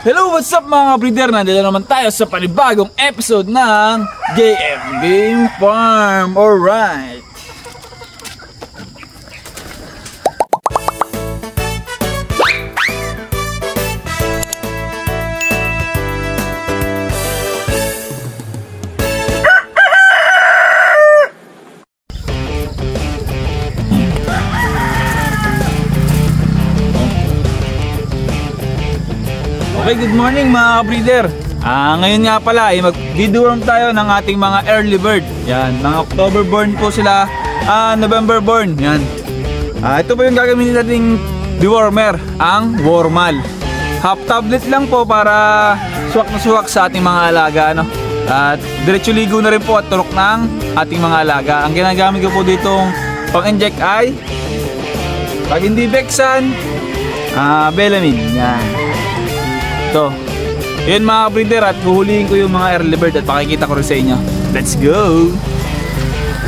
Hello, what's up mga breeder? Nandito naman tayo sa panibagong episode ng JM Game Farm. Alright. Okay, good morning mga breeder. Ngayon nga pala ay mag-deworm tayo ng ating mga early bird. Yan, mga October born po sila, November born. Yan. Ito po yung gagamitin nating dewormer, ang Wormal. Half tablet lang po para suwak na suwak sa ating mga alaga, ano. At diretso ligo na rin po at turok ng ating mga alaga. Ang ginagamit ko po ditong pang-inject ay pag hindi Bexan, Bellamine. Yan. So, yun mga breeder, at huhulihin ko yung mga early bird at pakikita ko rin sa inyo. Let's go!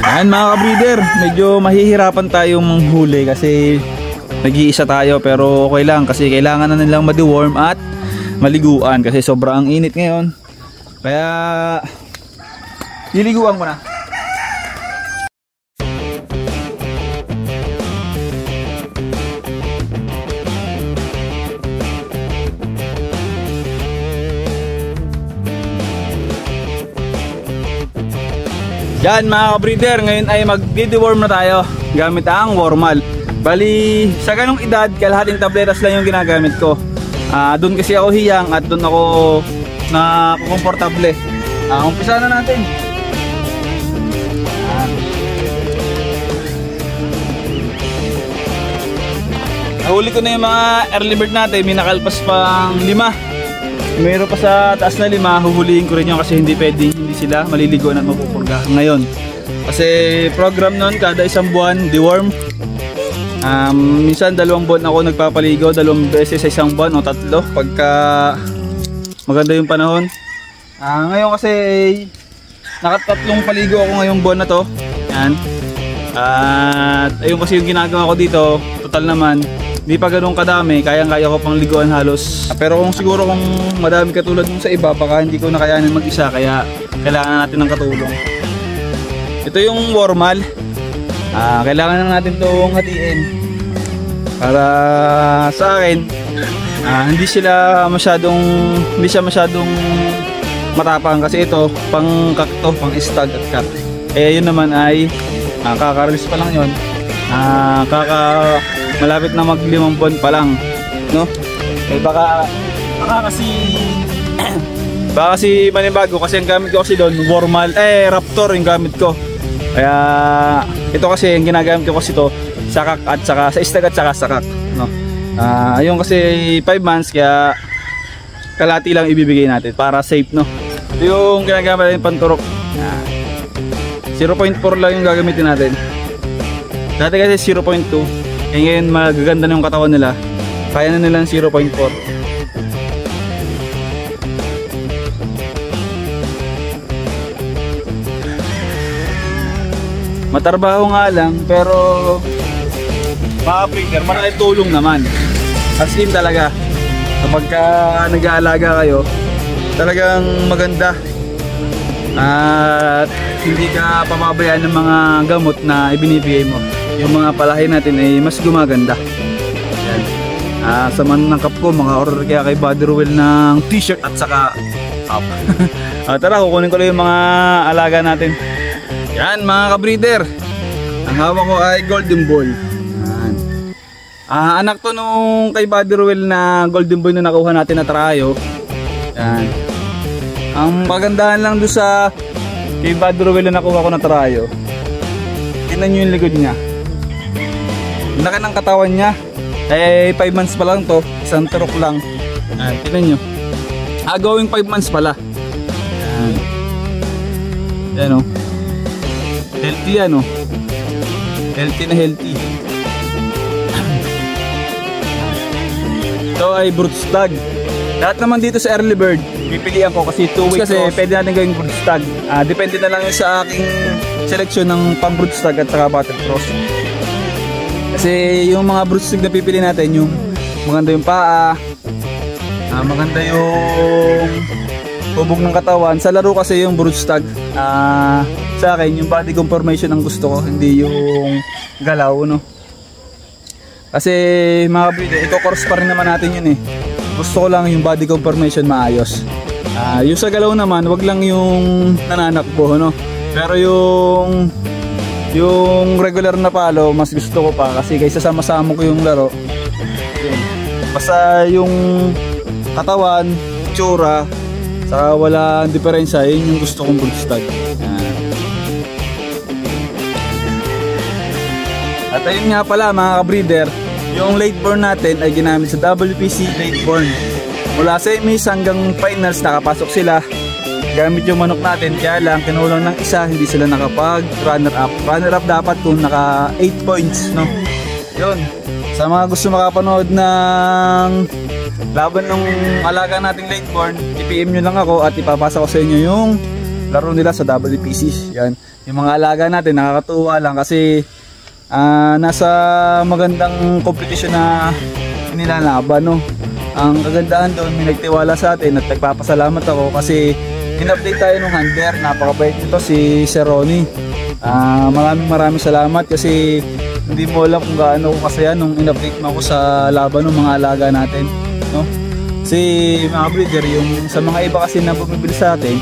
Ayan mga breeder, medyo mahihirapan tayong manghuli kasi nag-iisa tayo, pero okay lang kasi kailangan na nilang ma-deworm at maliguan kasi sobrang init ngayon. Kaya liliguan ko na. Yan mga breeder, ngayon ay mag-deworm na tayo gamit ang Wormal. Bali, sa ganong edad, kalahating tabletas lang yung ginagamit ko. Doon kasi ako hiyang at doon ako na komportable. Umpisa na natin. Nahuli ko na yung mga early bird natin, may nakalpas pang 5. Mayroon pa sa taas na 5, huhulihin ko rin yun kasi hindi pwedeng hindi sila maliligoan at mapupurga ngayon. Kasi program nun, kada isang buwan, deworm. Minsan 2 buwan ako nagpapaligo, 2 beses sa isang buwan o 3 pagka maganda yung panahon. Ngayon kasi nakatatlong paligo ako ngayong buwan na to. Yan. At ayun kasi yung ginagawa ko dito, total naman hindi pa ganun kadami, kayang-kaya ko pang liguan halos. Pero kung siguro kung madami katulad nung sa iba, baka hindi ko na kayanin mag-isa, kaya kailangan natin ng katulong. Ito yung Wormal. Kailangan na natin itong hatiin para sa akin hindi siya masyadong matapang kasi ito pang kakto, pang stag at cat. Yun naman ay kaka-release pa lang yun. Malapit na mag-5 buwan pa lang, no? Baka kasi manibago kasi ang gamit ko kasi doon Wormal, Raptor yung gamit ko. Kaya ito kasi yung ginagamit ko kasi to sakak at saka sa istag at saka sakak, no? Yung kasi 5 months kaya kalati lang ibibigay natin para safe, no? Ito yung ginagamit natin panturok. 0.4 lang yung gagamitin natin. Dati kasi 0.2. Ngayon magaganda na yung katawan nila. Kaya na nilang 0.4. Matarbaho nga lang, pero mga breeder, malaking tulong naman. As in talaga, kapag nag-aalaga kayo, talagang maganda. At hindi ka papabayaan ng mga gamot na ibinibigay mo. Yung mga palahin natin ay mas gumaganda. Yan. Sa manangkap ko, mga order kaya kay Buddy Ruel ng t-shirt at saka up. Tara, kukunin ko lang yung mga alaga natin. Yan mga ka-breeder. Ang hawak ko ay Golden Boy. Yan. Anak to nung kay Buddy Ruel na Golden Boy na nakuha natin na trayo. Yan. Ang pagandahan lang doon sa kay Buddy Ruel na nakuha ko na trayo, tingnan nyo yung likod niya. Laki ng katawan niya. 5 months pa lang to. Isang turok lang. Tingnan nyo. Going 5 months pala. Yan o. Healthy yan o. Healthy na healthy. Ito ay brood stag. Lahat naman dito sa early bird pipilian ko kasi 2 weeks kasi pwede natin gawing brood stag. Depende na lang yun sa aking seleksyon ng pang brood stag at saka battle cross. Kasi yung mga broodstick na pipili natin, yung maganda yung paa, Maganda yung hubog ng katawan. Sa laro kasi yung broodstag. Sa akin, yung body conformation ang gusto ko, hindi yung galaw, no? Kasi mga breeder, iko-course pa rin naman natin yun eh. Gusto ko lang yung body conformation maayos. Yung sa galaw naman, wag lang yung nananakbo, no? Pero yung regular na palo, mas gusto ko pa kasi kaysa sama-sama ko yung laro. Basta yung katawan, tsura, saka walang diferensya, yun yung gusto kong broodstag. At ayun nga pala mga ka-breeder, yung late born natin ay ginamit sa WPC late born. Mula semis hanggang finals nakapasok sila. Gamit yung manok natin, kaya lang kinulang ng isa, hindi sila nakapag runner up. Runner up dapat kung naka 8 points, no? Yun. Sa mga gusto makapanood ng laban ng alaga nating late born, i-PM nyo lang ako at ipapasa ko sa inyo yung laro nila sa WPC. Yan. Yung mga alaga natin, nakakatuwa lang kasi nasa magandang competition na nilalaban, no? Ang kagandahan doon, may nagtiwala sa atin at nagpapasalamat ako kasi in-update tayo ng handler. Napakabait nito si Sir Ronnie. Maraming salamat kasi hindi mo alam kung gaano ko kasaya nung in-update mo ako sa laban ng mga alaga natin, no? Kasi mga breeder, yung sa mga iba kasi na bumibili sa atin,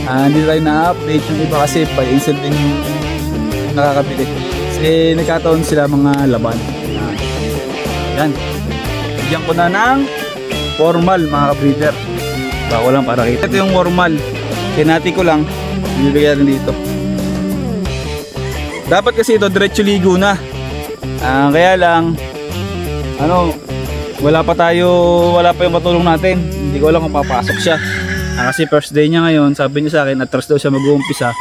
hindi tayo na-update. Yung iba kasi pa instant din yung nakakabili kasi nagkataon sila mga laban. Yan, bigyan ko na ng formal mga ka-breeder. Bako lang para kita. Ito yung formal, kinati ko lang, bibigyan dito. Dapat kasi ito diretso ligo na. Kaya lang wala pa yung matulong natin. Hindi ko alam kung papasok siya. Kasi first day niya ngayon, sabi niya sa akin at daw siya mag-uumpisa.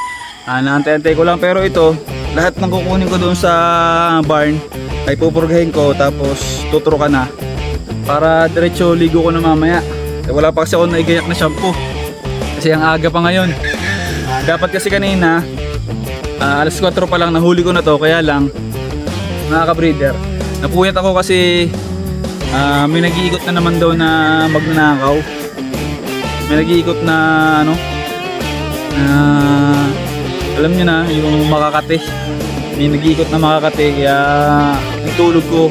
Naantay-antay ko lang, pero ito lahat ng kukunin ko doon sa barn ay pupurgahin ko tapos tuturukan na para diretso ligo ko na mamaya. Wala pa kasi ako naigayak na shampoo kasi ang aga pa ngayon. Dapat kasi kanina alas 4 pa lang nahuli ko na to, kaya lang mga ka-breeder, napuyat ako kasi may nag-iikot na naman daw na magnanakaw. May nag-iikot na alam nyo na yung makakate. May nag-iikot na makakate, kaya yung tulog ko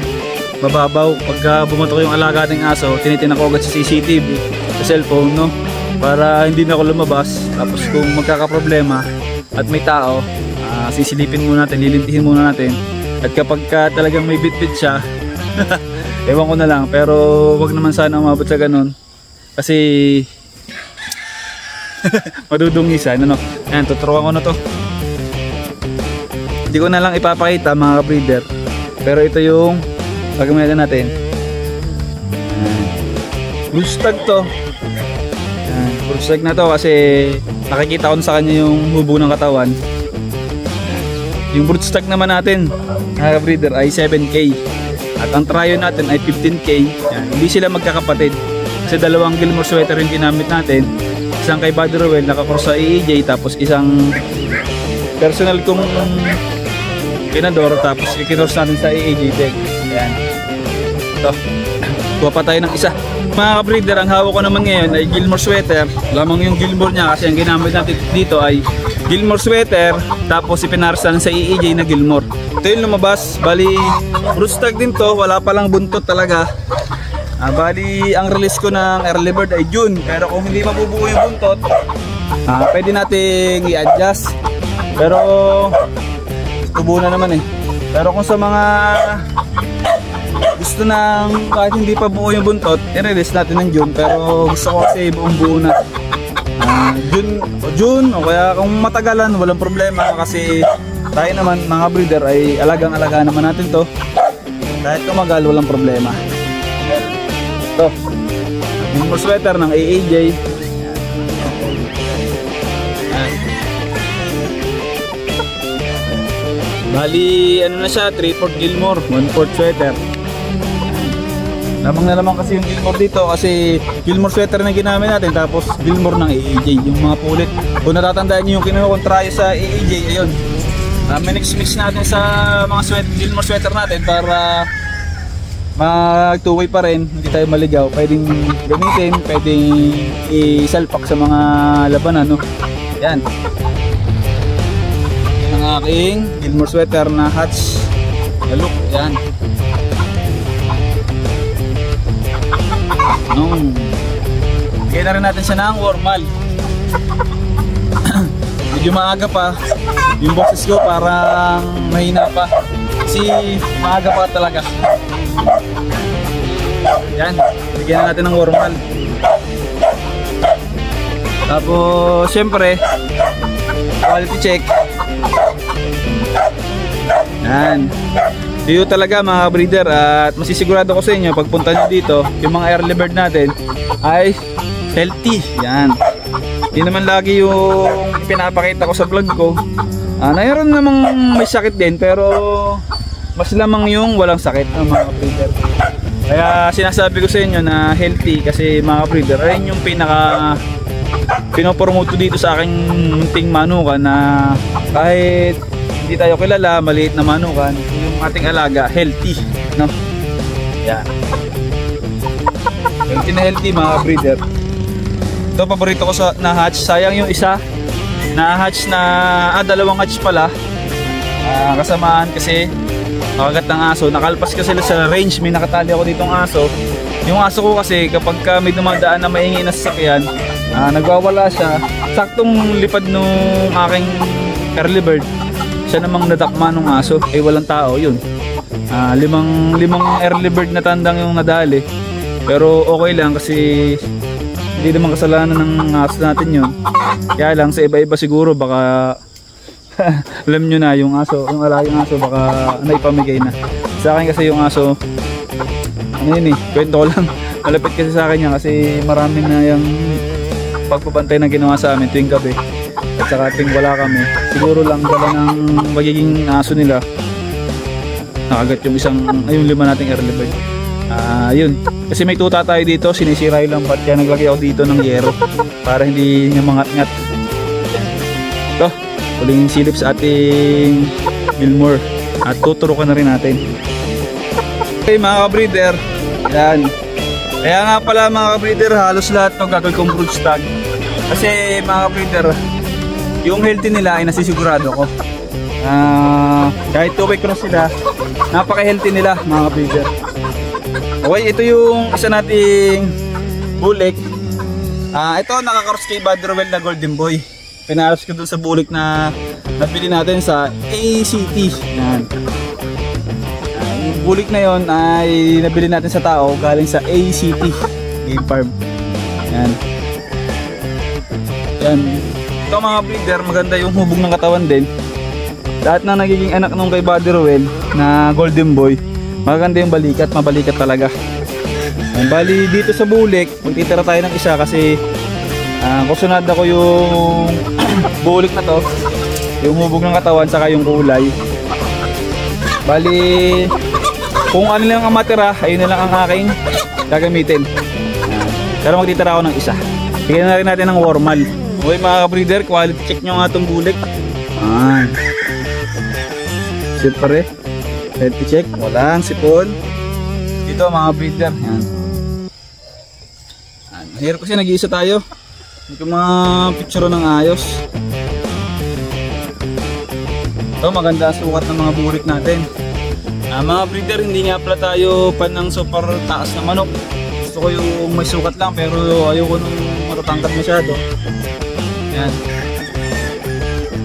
mababaw. Pagka bumatok yung alaga ng aso, tinitin ako agad sa CCTV sa cellphone, no? Para hindi na ako lumabas. Tapos kung magkakaproblema at may tao, sisilipin muna natin, lilintihin muna natin. At kapag talagang may bit-bit siya, ewan ko na lang, pero wag naman sana umabot sa ganun kasi madudungisan, Ayan, tuturuan ko na to. Hindi ko na lang ipapakita mga ka-breeder, pero ito yung pagkamayagan natin. Broodstag to. Broodstag na to kasi nakikita ko sa kanya yung hubog ng katawan. Yung broodstag naman natin mga ka-breeder ay 7K at ang tryo natin ay 15K. Yan. Hindi sila magkakapatid kasi dalawang Gilmore sweater yung ginamit natin. Isang kay Buddy Rowell nakakross sa EEJ, tapos isang personal kong kinador, tapos ikinoss natin sa EEJ din. Yan. Ito, kuha pa tayo ng isa. Mga ka-breeder, ang hawak ko naman ngayon ay Gilmore sweater. Lamang yung Gilmore niya kasi ang ginamit natin dito ay Gilmore sweater, tapos ipinarsan sa EEJ na Gilmore. Ito yung lumabas, bali broodstag din to, wala palang buntot talaga. Bali ang release ko ng early bird ay June, pero kung hindi mabubuo yung buntot, pwede nating i-adjust. Pero tubo na naman eh. Pero kung sa mga gusto nang kahit hindi pa buo yung buntot, i-release natin ng June, pero gusto ko kasi buong buo na. June o kaya kung matagalan walang problema kasi tayo naman mga breeder ay alagang-alaga naman natin to. Kahit tumagal walang problema. Ito, yung sweater ng AAJ. Bali ano na siya, 3/4 Gilmore, 1/4 sweater. Lamang na lamang kasi yung Gilmore dito kasi Gilmore sweater na ginamit natin, tapos Gilmore ng AAJ, yung mga pulit. Kung natatandaan nyo yung kinukontrayo sa AAJ, ayun. Mix natin sa mga Gilmore sweater natin para mag two-way pa rin, hindi tayo maligaw, pwedeng gamitin, pwedeng isalpak sa mga labanan, no? Yan. Yan ang aking Gilmore sweater na hatch na look. Yan. Bigyan na rin natin siya ng warmal. Medyo maaga pa yung boses ko, parang mahina pa kasi maaga pa talaga. Yan, bigyan na natin ng warmal. Tapos syempre quality check. Yan, dito talaga mga breeder, at masisigurado ko sa inyo pagpunta nyo dito, yung mga early bird natin ay healthy. Yan, hindi naman lagi yung pinapakita ko sa vlog ko. Mayroon namang may sakit din, pero mas lamang yung walang sakit ng mga breeder. Kaya sinasabi ko sa inyo na healthy, kasi mga breeder, ayun yung pinaka pinopromote dito sa aking munting manukan, na kahit hindi tayo kilala, maliit na manukan, yung ating alaga healthy, no? Yan, healthy na healthy mga breeder. Ito paborito ko sa na hatch. Sayang yung isa na hatch na dalawang hatch pala, kasamaan kasi makagat ng aso. Nakalpas kasi sila sa range, may nakatali ako ditong aso. Yung aso ko kasi kapag may dumadaan na maingay na sasakyan, nagwawala siya. Saktong lipad nung aking early bird, siya namang nadakma nung aso, walang tao yun. Limang early bird na tandang yung nadali, pero okay lang kasi hindi naman kasalanan ng aso natin yun. Kaya lang sa iba-iba siguro baka alam nyo na yung aso, yung alagang aso baka naipamigay na. Sa akin kasi yung aso, ano yun kwento ko lang. Malapit kasi sa akin yan kasi marami na yung pagpapantay na ginawa sa amin tuwing gabi. At saka tuwing wala kami, siguro lang dala ng magiging aso nila, nakagat yung yung 5 nating early bird. Yun, kasi may tuta tayo dito, sinisira yung lambat, kaya naglagay ako dito ng yero para hindi niya mangat-ngat. Ito, huling silip sa ating Gilmore, at tuturukan na rin natin. Okay mga ka-breeder, yan. Kaya nga pala mga ka-breeder, halos lahat ng gagawin kong brood stag, kasi mga ka-breeder, yung healthy nila ay nasisigurado ko. Kahit 2-way cross sila, napaka-healthy nila mga ka-breeder. Okay, ito yung isa nating bulik. Ito naka-cross kay Buddy Rowell na Golden Boy. Pinaros ko dun sa bulik na nabili natin sa ACT. Yan. Yung bulik na yon ay nabili natin sa tao galing sa ACT Game Farm. Yan. Yan. Ito mga breeder, maganda yung hubog ng katawan din. Lahat na nagiging anak nung kay Buddy Rowell na Golden Boy, maganda yung balikat, mabalikat talaga. Bali dito sa bulik, magtitira tayo ng isa kasi kusunod ako yung bulik na to, yung hubog ng katawan saka yung kulay. Bali kung ano lang ang matira, ayun na lang ang aking gagamitin. Pero magtitira ako ng isa. Bigyan na rin natin ng warmal. Okay mga ka-breeder, quality check nyo nga itong bulik. Siyempre quality check, walang sipon dito mga breeder. Yan. Mahirap kasi nag-iisa tayo, hindi ko mga picture ng ayos. Ito maganda ang sukat ng mga burik natin. Mga breeder, hindi nga pala tayo pan ng super taas na manok. Gusto ko yung may sukat lang, pero ayoko nung matatangkad masyado. Yan.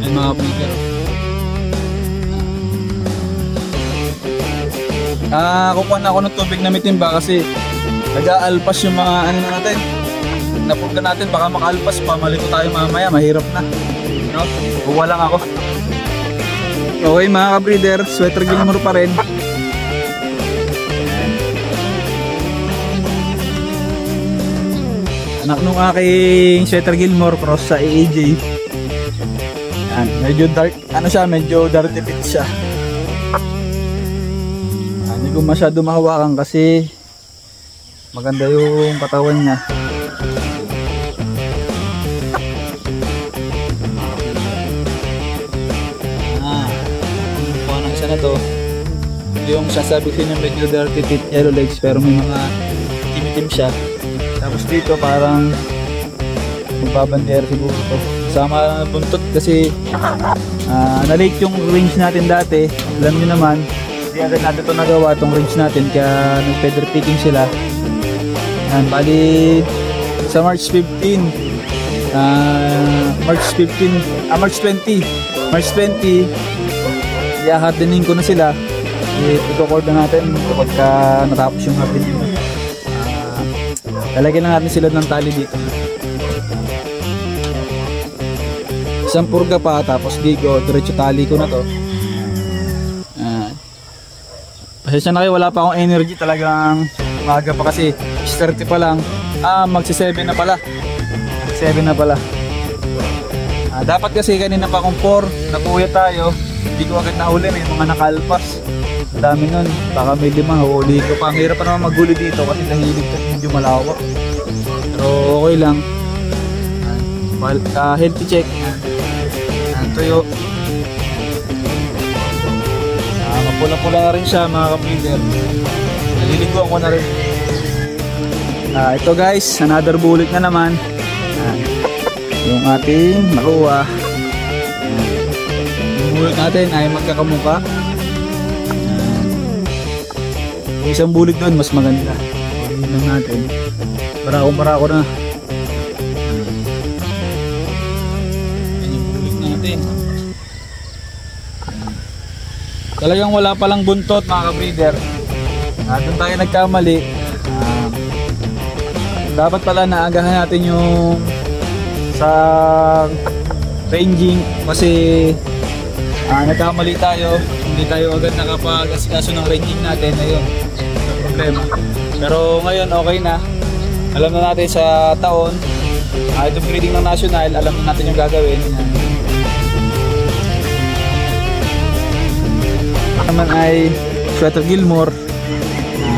Yan mga breeder. Kukuha na ako ng tubig na mitimba kasi nag-aalpas yung mga ano natin, napurga natin, baka makaalpas pa, maliko tayo mamaya, mahirap na, no? Kukuha lang ako. Okay mga ka-breeder, sweater Gilmore pa rin. Anak nung aking sweater Gilmore cross sa AAJ. Yan, medyo dark, ano siya, medyo dirty fit siya. Hindi ko masyado mahawakan kasi maganda yung katawan niya. Kuha ng isa na to. yung sasabi ko yung medyo dirty teeth, yellow legs, pero may mga itim-itim siya. Tapos dito parang magbabander siguro to. Sama buntot kasi na-late yung range natin dati. Alam nyo naman, hindi agad natin ito nagawa itong range natin, kaya nag-feather picking sila. Yan, bali sa March 15, March 20, i-hardening ko na sila. I-record na natin kapag natapos yung hardening. Lalagyan na natin sila ng tali dito. Isang purga pa, tapos gigo, diretso tali ko na to. Pasensya na kayo, wala pa akong energy, talagang umaga pa kasi 6:30 pa lang. Magsi-7 na pala. 7 na pala. Dapat kasi kanina pa akong 4, napuya tayo. Hindi ko agad nahuli, may mga nakalpas. Dami nun, baka may 5, huli ko pa. Ang hirap pa naman maghuli dito kasi nahilig ka, medyo malawak. Pero okay lang. Healthy check. Tuyo. Mapula-pula na rin siya mga ka-breeder. Naliliguan ko na rin. Ito guys, another bullet na naman. Yung ating nakuha. Yung bullet natin ay magkakamuka. Yung isang bullet doon mas maganda. Bullet lang natin. Barako na. Yan yung bullet natin. Talagang wala palang buntot mga ka-breeder. Doon tayo nagkamali. Dapat pala naagahan natin yung sa ranging kasi nagkamali tayo. Hindi tayo agad nakapag-asikaso ng ranging natin. Ayun, yung problema. Pero ngayon okay na. Alam na natin sa taon. Itong breeding ng national, alam na natin yung gagawin. Naman ay Sweater Gilmore.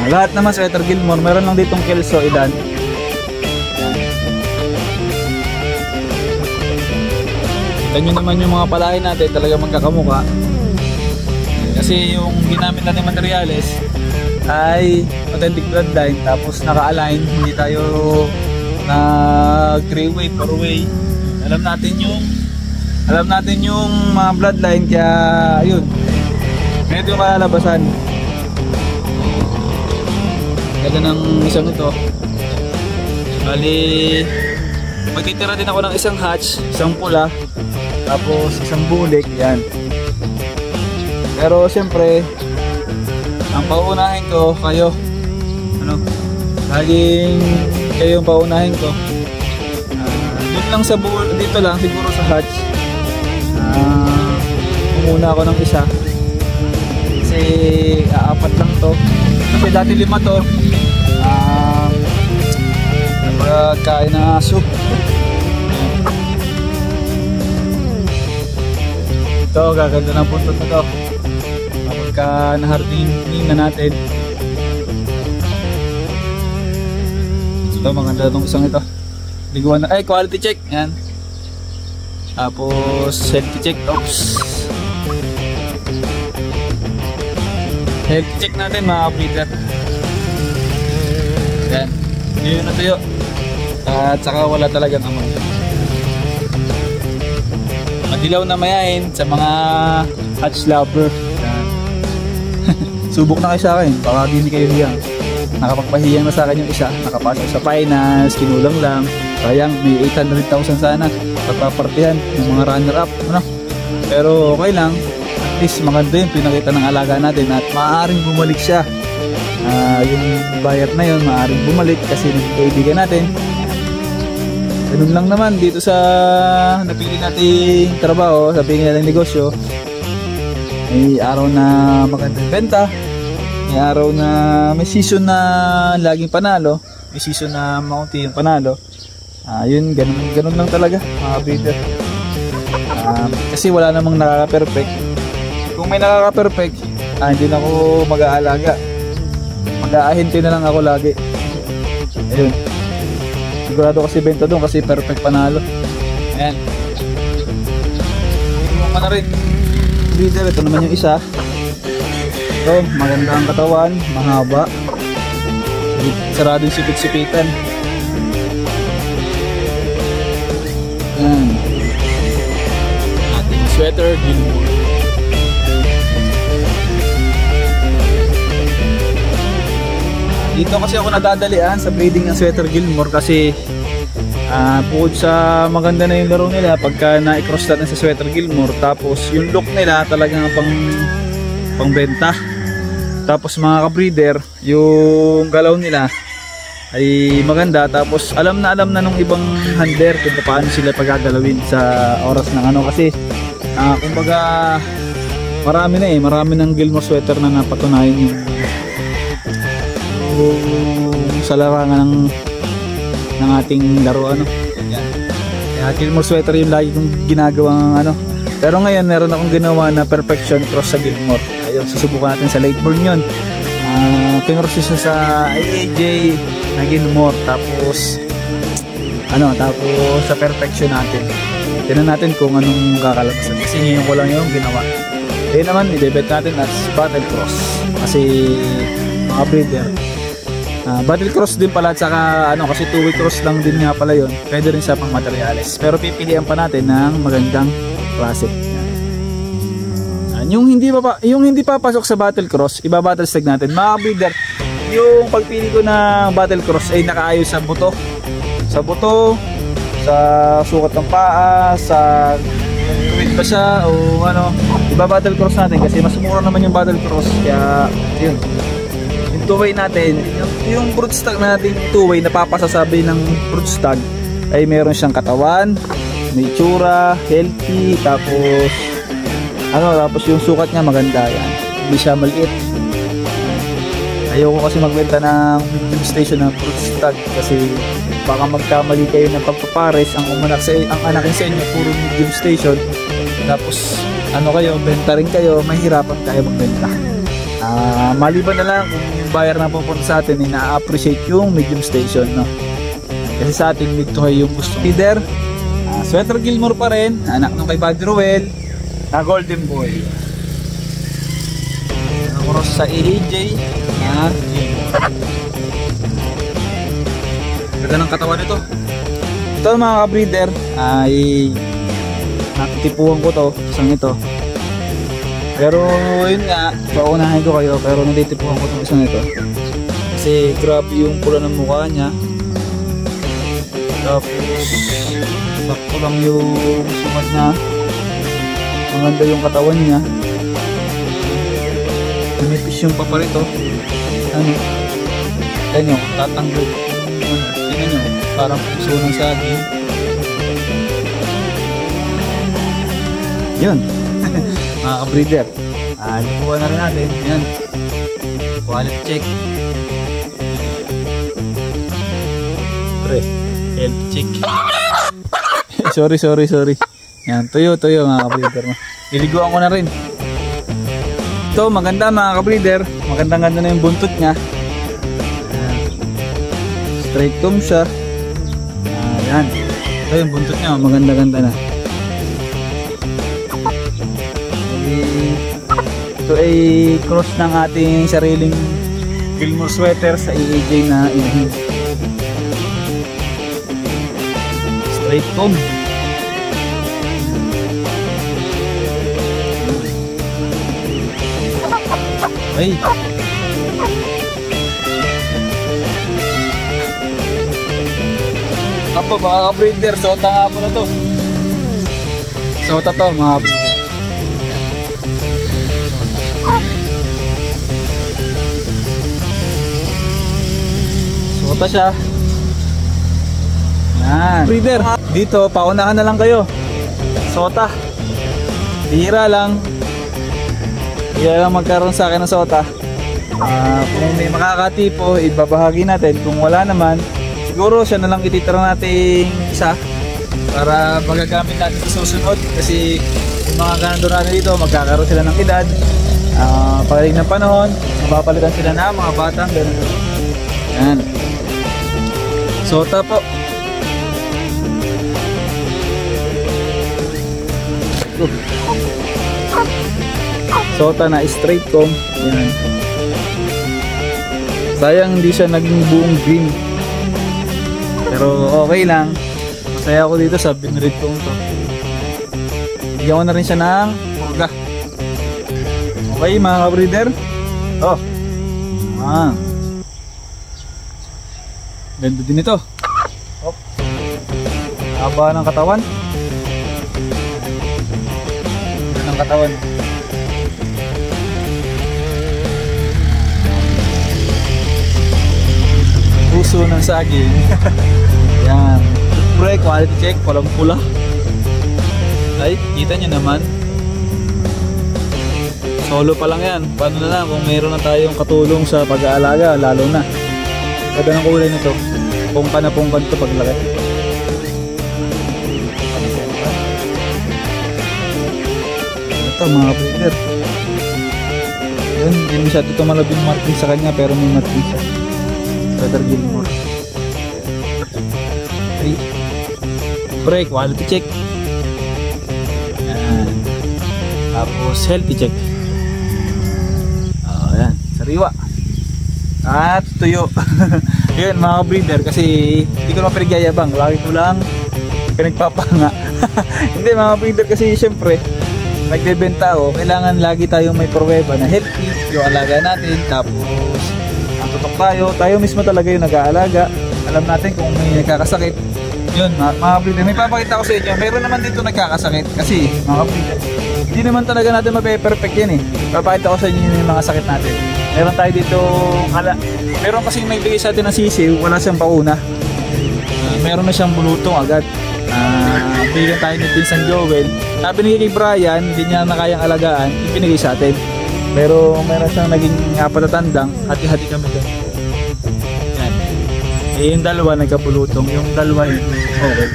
Lahat naman Sweater Gilmore. Meron lang ditong Kelso Idan. Ganyan naman yung mga palahin natin, talaga magkakamuka. Kasi yung ginamit natin materials ay authentic bloodline, tapos naka-align, hindi tayo nag 3-way, 4-way. Alam natin yung mga bloodline, kaya ayun. Ganito yung kalalabasan. Ganda ng isang ito. Bali, magtitira din ako ng isang hatch, isang pula, tapos isang bulik. Yan. Pero siyempre, ang paunahin ko kayo. Laging kayo yung paunahin ko. Dito lang sa dito lang siguro sa hatch. Muna ako ng isa. Kasi apat lang to, kasi dati 5 to. Nagkain na soup. Ito, gaganda ng puntot na to kapag na-hardening na natin. Ito, maganda itong isang ito. Liguan na, quality check. Yan. Tapos healthy check. Oops. Health check natin mga breeder. Yan. Yun na tuyo. At saka wala talagang amoy. Madilaw na mayahin sa mga hatch lover. Yan. Subok na kayo sa akin. Baka hindi kayo hiyang. Nakapagpahiyang na sa akin yung isa. Nakapasok sa finance. Kinulang lang. Sayang may 800,000 sana. Pagpapartihan ng mga runner up. Pero okay lang. At least maganda yung pinakita ng alaga natin at maaaring bumalik siya. Yung buyer na yun maaaring bumalik kasi nagkaibigan natin. Ganun lang naman dito sa napili nating trabaho, sa pinili nating negosyo. May araw na magandang benta, may araw na may season na laging panalo, may season na maunti yung panalo. Yun, ganun lang talaga mga breeder. Kasi wala namang nakaka-perfect. Kung may nakaka-perfect, hindi na ako mag-aalaga. Mag-aahinti na lang ako lagi. Ayun. Sigurado kasi benta doon kasi perfect panalo. Ayan. Tingnan mo na rin. Breeder, ito naman yung isa. Ito, maganda ang katawan, mahaba. Sarado yung sipit-sipitan. Yan. Ating sweater Gilmore. Dito kasi ako nadadalian sa breeding ng sweater Gilmore kasi bukod sa maganda na yung laro nila pagka na-cross natin sa sweater Gilmore, tapos yung look nila talagang pangbenta. Tapos mga ka-breeder, yung galaw nila ay maganda, tapos alam na nung ibang handler kung paano sila pagagalawin sa oras ng ano, kasi kumbaga marami ng Gilmore sweater na napatunayan yung sa larangan ng ating laro ano. Yan. Kaya Gilmore sweater yung lagi kong ginagawang ano. Pero ngayon meron akong ginawa na perfection cross sa Gilmore. Ayun, susubukan natin sa Lakeborn yun. Kinross siya sa AAJ na Gilmore, tapos sa perfection natin. Tingnan natin kung anong kakalabasan. Kasi ngayon ko lang yung ginawa. Ayun naman, i-debate natin as battle cross. Kasi mga breeder, battle cross din pala, at saka kasi two-way cross lang din nga pala yun. Pwede rin sa pang materials, pero pipilian pa natin ng magandang klase. Yung hindi papasok sa battle cross, iba-battle stag natin. Mga breeder, yung pagpili ko ng battle cross ay nakaayos sa buto, sa sukat ng paa, sa tuwid ba siya o ano. Iba-battle cross natin kasi mas mura naman yung battle cross. Kaya yun, yung two-way natin, yung broodstag natin, two-way napapasasabi ng broodstag ay meron siyang katawan, may tsura, healthy, tapos yung sukat niya maganda, yan, hindi siya maliit. Ayoko kasi magbenta ng medium station ng broodstag kasi baka magkamali kayo ng pagpapares. Ang anakin sa inyo puro medium station, tapos benta rin kayo, mahirapan kayo magbenta. Maliban na lang kung yung buyer na pupunta sa atin ay na-appreciate yung medium station, no? Kasi sa atin mid to high yung gusto. Leader, sweater Gilmore pa rin, anak ng kay Buddy Ruel na Golden Boy. Cross sa AAJ na ganda ng katawan nito. Ito mga ka-breeder ay nakitipuhan ko to, isang ito. Pero yun nga, paunahin ko kayo, pero natitipuhan ko itong isang ito kasi grabe yung pula ng mukha niya. Tapos sakto lang yung sumat niya, maganda yung katawan niya, lumipis yung paparito. Tignan nyo, tatanggol. Tignan nyo, parang puso ng saging. Yun. Mga ka-breeder, lipuan na rin natin. Yan, quality check. Pre, health check. sorry. Yan, tuyo mga ka-breeder. Iliguan ko na rin. Ito, maganda mga ka-breeder. Magandang-ganda na yung buntot niya. Straight comb siya. Yan. Ito yung buntot niya, maganda-ganda na. Ito ay cross ng ating sariling Gilmore sweater sa AAJ na inahin. Straight comb. Ay. Apo mga ka-breeder, sota nga po na to. Sota to mga breeder. Sota siya. Yan. Breeder, dito paunahan na lang kayo. Sota. Bihira lang magkaroon sa akin ng sota. Kung may makakatipo, ibabahagi natin. Kung wala naman, siguro siya na lang ititira natin isa para magagamit natin sa susunod. Kasi yung mga ganadora dito, magkakaroon sila ng edad. Pagaling ng panahon, mapapalitan sila na mga batang ganun. Yan. Sota po. Sota na straight comb. Yan. Sayang hindi siya naging buong green. Pero okay lang. Masaya ako dito sa binread kong to. Bigyan ko na rin siya ng purga. Okay mga ka-breeder. Oh. Ganda din ito. Oh. Haba ng katawan. Ganda ng katawan. Puso ng saging. Yan. Pre, quality check. Walang pula. Ay, kita nyo naman. Solo pa lang yan. Paano na lang kung mayroon na tayong katulong sa pag-aalaga, lalo na. Ganda ng kulay nito. Pungka na pungka ito paglaki. Ito mga breeder. Yun, hindi masyado tumalab yung marking sa kanya pero may marking siya. Sweater Gilmore. Okay. Pre, quality check. Yan. Tapos healthy check. Ayan, sariwa. At tuyo. Yun mga breeder, kasi hindi ko naman pinagyayabang. Lagi ko lang pinagpapanga. Hindi mga breeder, kasi syempre nagbebenta ako, kailangan lagi tayong may pruweba na healthy yung alaga natin. Tapos ang tutok tayo mismo talaga yung nag-aalaga. Alam natin kung may nagkakasakit. Yun mga breeder, may papakita ko sa inyo. Meron naman dito nagkakasakit. Kasi mga breeder, hindi naman talaga natin mape-perfect yan eh. Papakita ko sa inyo yung mga sakit natin. Meron tayo dito, meron kasing nagbigay sa atin ng sisiw, wala siyang pauna. Meron na siyang bulutong agad. Bigyan tayo ni Vincent Joel. Sabi ni kay Brian, hindi niya na kayang alagaan, ipinigay sa atin. Pero meron siyang naging apat na tandang, hati-hati kami doon. Yan. Eh, yung dalawa nagkabulutong, yung dalawa okay.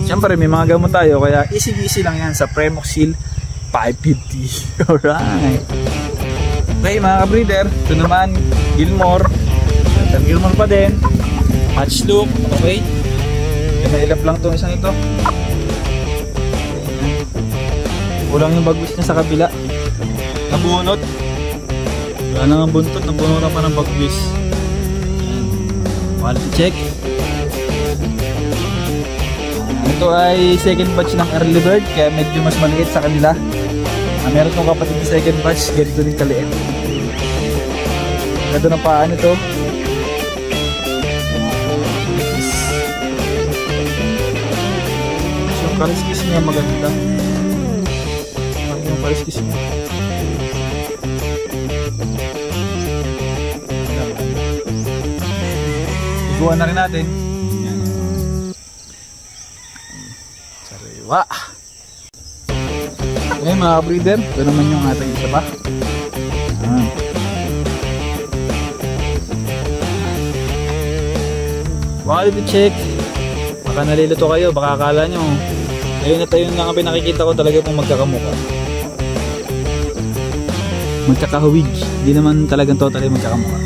Siyempre may mga gamot tayo, kaya easy lang yan sa Premoxil 550. Alright. Okay mga ka-breeder, ito naman Gilmore. Gilmore pa din. Match look, okay. Nailap lang itong isang ito. Kulang yung bagwis niya sa kabila. Nabunot. Wala nang ang buntot, nabunutan pa ng bagwis. Quality check. Ito ay second batch ng early bird, kaya medyo mas maliit sa kanila. Meron kong kapatid na second batch, ganito din kaliit. Ganda ng paan ito. Yung kaliskis niya maganda. Yung kaliskis niya. Iguan na rin natin. Yan. Sariwa. Okay mga breeder, ito naman yung ating isa pa. Quality check. Baka nalilito kayo, baka akala nyo ayun at ayun lang ang pinakikita ko talaga pong magkakamukha. Magkakahawig, hindi naman talagang totally magkakamukha.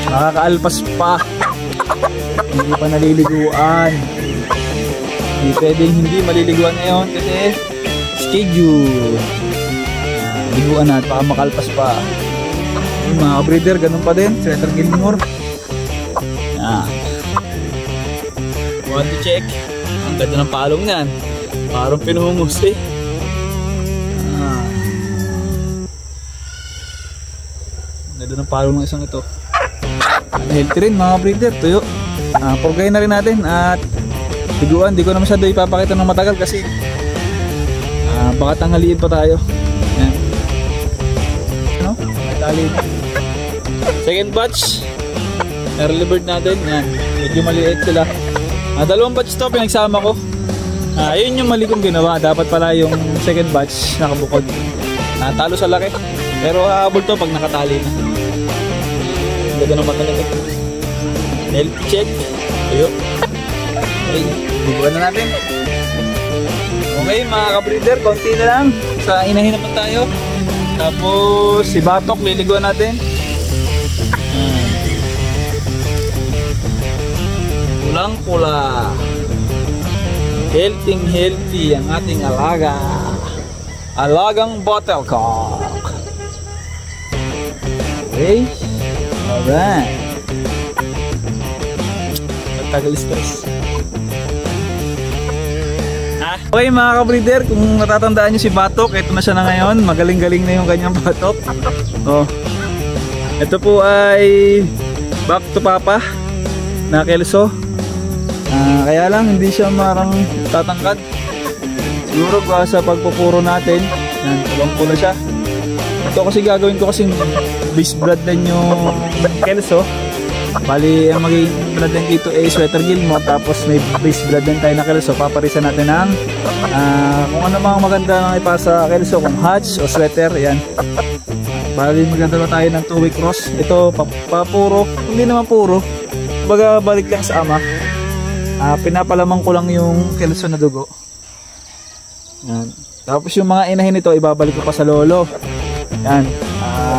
Nakakaalpas pa. Hindi pa naliliguan. Hindi pwedeng hindi maliliguan ngayon kasi schedule. Liguan na at baka makalpas pa. Yung mga breeder, ganun pa din. Sweater Gilmore. Yan. Want to check. Ang ganda ng palong yan. Parang pinuhungos eh. Ang ganda ng palong ng isang ito. Healthy rin mga breeder. Tuyo. Purgay na rin natin. At liguan. Di ko na masyado ipapakita ng matagal kasi baka tanghaliin pa tayo. Yan. Ano? May second batch early bird natin. Yan. Medyo maliit sila. Dalawang batch to pinagsama ko. Ayun yung mali kong ginawa. Dapat pala yung second batch nakabukod. Talo sa laki. Pero hahabol to pag nakatali na. Ganda ng mata nito. Health check. Ayun. Okay. Bubuan na natin. Okay mga ka-breeder, konti na lang. Sa inahin naman tayo. Tapos si Batok liliguan natin. Pulang-pula. Healthy ang ating alaga. Alagang bottlecock. Okay. Alright. Tagal stress. Okay mga ka-breeder, kung natatandaan nyo si Batok, ito na siya na ngayon. Magaling-galing na yung kanyang Batok. Oh. Ito po ay back to papa na Kelso. Kaya lang hindi siya marang tatangkad. Siguro sa pagpupuro natin, yan, pulang-pula siya. Ito kasi gagawin ko kasi base blood din yung Kelso. Bali ang magiging blood din dito ay Sweater Gilmore, tapos may base blood din tayo na Kelso. Paparisan natin ng kung ano mga maganda nang ipasa Kelso, kung hatch o sweater, yan. Bali maganda ba tayo ng 2-week cross. Ito papuro, hindi naman puro, baga balik lang sa ama. Pinapalamang ko lang yung Kelso na dugo. Yan. Tapos yung mga inahin nito ibabalik ko pa sa lolo. Yan.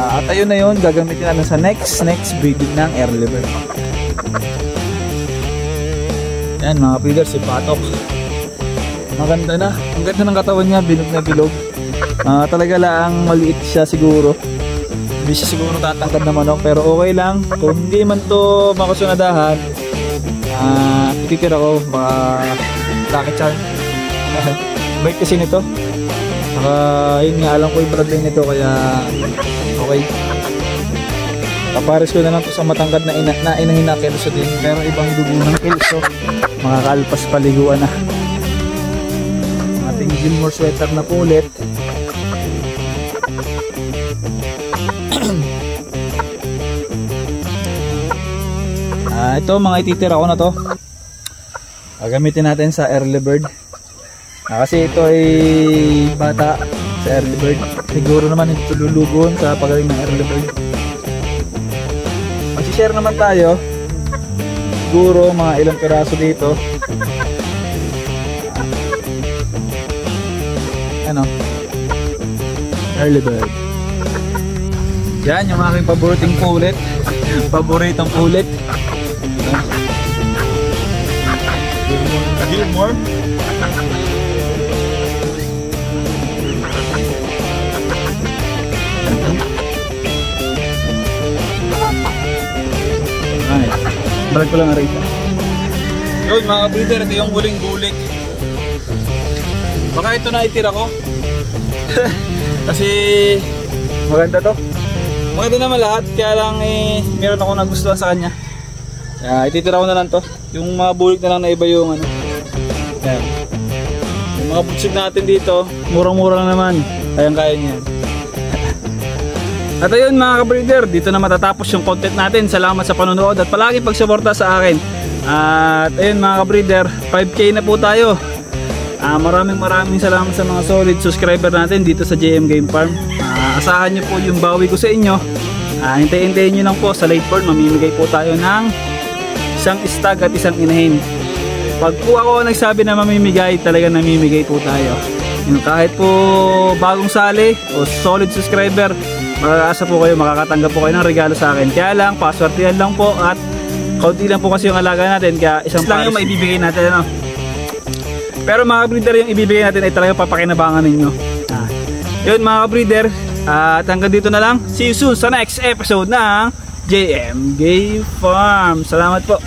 At ayun na yun, gagamitin natin sa next breeding ng early bird. Yan mga breeder, si Batok. Maganda na. Ang ganda ng katawan niya, bilog na bilog. Talaga lang maliit siya siguro. Hindi siya siguro tatangkad na manok, pero okay lang. Kung hindi man to makasunadahan, ititira ko baka Lucky Charm. Bait kasi nito. Saka yun nga, alam ko yung bloodline nito, kaya okay. Papares ko na lang to sa matangkad na inahin na Kelso din, pero ibang dugo ng Kelso. Makakalpas paliguan na. Ating Gilmore sweater na po ulit. Ito mga ititira ko na to. Gagamitin natin sa early bird. Kasi ito ay bata sa early bird. Siguro naman ito lulugon sa pagaling ng early bird. Mag-share naman tayo. Siguro mga ilang piraso dito. Ano? Early bird. Yan yung aking paboritong pulit. Paboritong pulit. Gilmore. Balik ko lang arita. Yun mga breeder, ito yung huling bulik. Baka ito na itira ko. Kasi maganda to. Maganda naman lahat, kaya lang meron ako nagustuhan sa kanya. Ititira ko na lang to. Yung mga bulik na lang na iba yung ano. Yan. Yung mga butsig natin dito, murang-mura lang naman. Kayang-kaya niya. At ayun mga ka-breeder, dito na matatapos yung content natin. Salamat sa panonood at palagi pagsuporta sa akin. At ayun mga ka-breeder, 5K na po tayo. Maraming salamat sa mga solid subscriber natin dito sa JM Game Farm. Asahan nyo po yung bawi ko sa inyo. Hintayin nyo lang po sa late born. Mamimigay po tayo ng isang stag at isang inahin. Pag po ako nagsabi na mamimigay, talaga namimigay po tayo. Kahit po bagong sali o solid subscriber, makakaasa po kayo, makakatanggap po kayo ng regalo sa akin. Kaya lang, paswertihan lang po at kaunti lang po kasi yung alaga natin, kaya isang lang yung maibibigay natin, ano? Pero mga breeder, yung ibibigay natin ay talaga papakinabangan ninyo. Yun mga breeder, at hanggang dito na lang. See you soon sa next episode ng JM Game Farm. Salamat po.